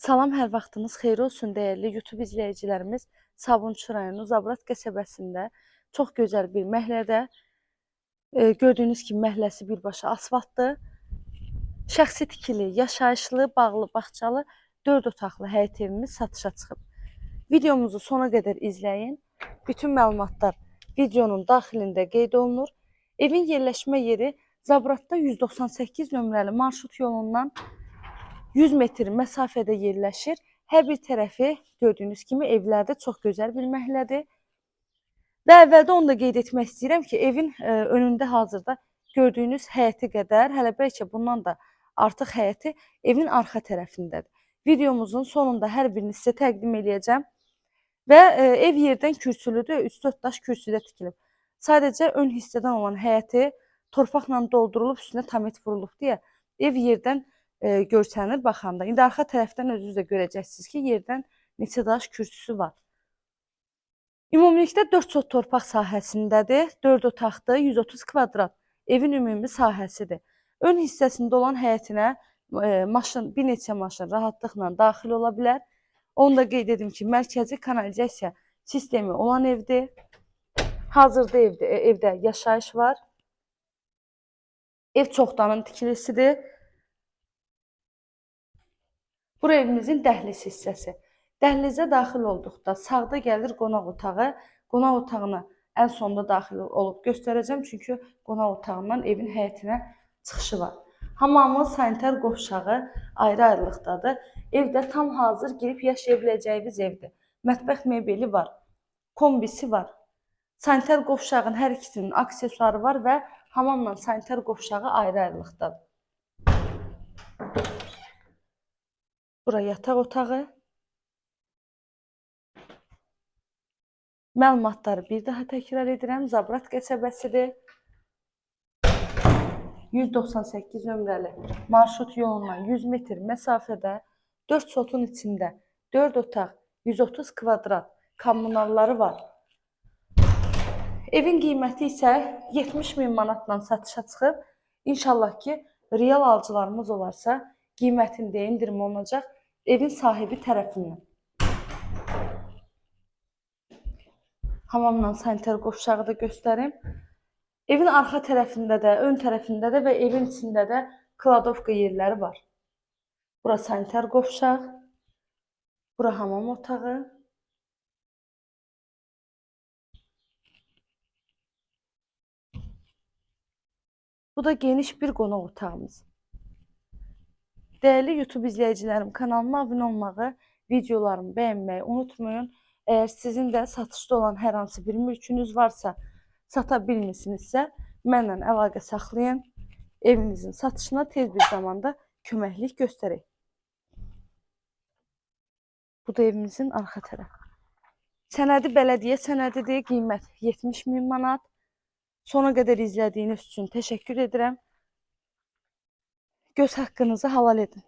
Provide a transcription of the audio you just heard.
Salam, hər vaxtınız xeyir olsun dəyərli YouTube izləyicilərimiz. Sabunçu rayonu Zabrat qəsəbəsində çox gözəl bir məhəllədə gördüyünüz kimi məhəlləsi birbaşa asfaltdır. Şəxsi tikili, yaşayışlı, bağlı, bağçalı 4 otaqlı həyət evimiz satışa çıxıb. Videomuzu sona qədər izləyin. Bütün məlumatlar videonun daxilində qeyd olunur. Evin yerləşmə yeri Zabratda 198 nömrəli marşrut yolundan 100 metr məsafədə yerləşir. Hər bir tərəfi gördüyünüz kimi evlərdə çox gözəl bir məhəllədir. Və əvvəldə onu da qeyd etmək istəyirəm ki, evin önündə hazırda gördüyünüz həyəti qədər, hələ bəlkə bundan da artıq həyəti evin arxa tərəfindədir. Videomuzun sonunda hər birini sizə təqdim edəcəm. Və ev yerdən kürsülüdür, 3-4 daş kürsüdə tikilib. Sadəcə ön hissədən olan həyəti torpaqla doldurulub, üstünə tamet vurulub deyə ev yerdən görsənir baxanda. İndi arxa tərəfdən özünüz də görəcəksiniz ki, yerdən neçə daş kürsüsü var. Ümumilikdə 4 sot torpaq sahəsindədir, 4 otaqdır, 130 kvadrat evin ümumi sahəsidir. Ön hissəsində olan həyətinə bir neçə maşın rahatlıqla daxil ola bilər. Onu da qeyd edim ki, mərkəzi kanalizasiya sistemi olan evdir. Hazırda evdə yaşayış var. Ev çoxdanın tikilisidir. Bura evimizin dəhliz hissəsi. Dəhlizə daxil olduqda sağda gəlir qonaq otağı. Qonaq otağına ən sonda daxil olub göstərəcəm, çünki qonaq otağından evin həyətinə çıxışı var. Hamamı, sanitar qovşağı ayrı-ayrılıqdadır. Evdə tam hazır girib yaşaya biləcəyiniz evdir. Mətbəx mebeli var, kombisi var. Sanitar qovşağın hər ikisinin aksesuarı var və hamamla sanitar qovşağı ayrı-ayrılıqdadır. Bura yataq otağı. Məlumatları bir daha təkrar edirəm. Zabrat qəsəbəsidir. 198 nömrəli marşrut yolundan 100 metr məsafədə 4 sotun içində 4 otaq, 130 kvadrat kommunalları var. Evin qiyməti isə 70 min manatla satışa çıxıb. İnşallah ki, real alıcılarımız olarsa qiymətində endirim olunacaq evin sahibi tərəfindən. Hamamla sanitar qovşağı da göstərim. Evin arxa tərəfində də, ön tərəfində də və evin içində də kladovka yerləri var. Bura sanitar qovşaq, bura hamam otağı. Bu da geniş bir qonaq otağımız. Dəyərli YouTube izləyicilərim, kanalıma abunə olmağı, videolarımı bəyənməyi unutmayın. Əgər sizin də satışda olan hər hansı bir mülkünüz varsa, sata bilmirsinizsə, mənlə əlaqə saxlayın. Evinizin satışına tez bir zamanda köməklik göstərək. Bu da evimizin arxa tərəfi. Sənədi bələdiyyə sənədidir, qiymət 70 min manat. Sona qədər izlədiyiniz üçün təşəkkür edirəm. Göz haqqınızı halal edin.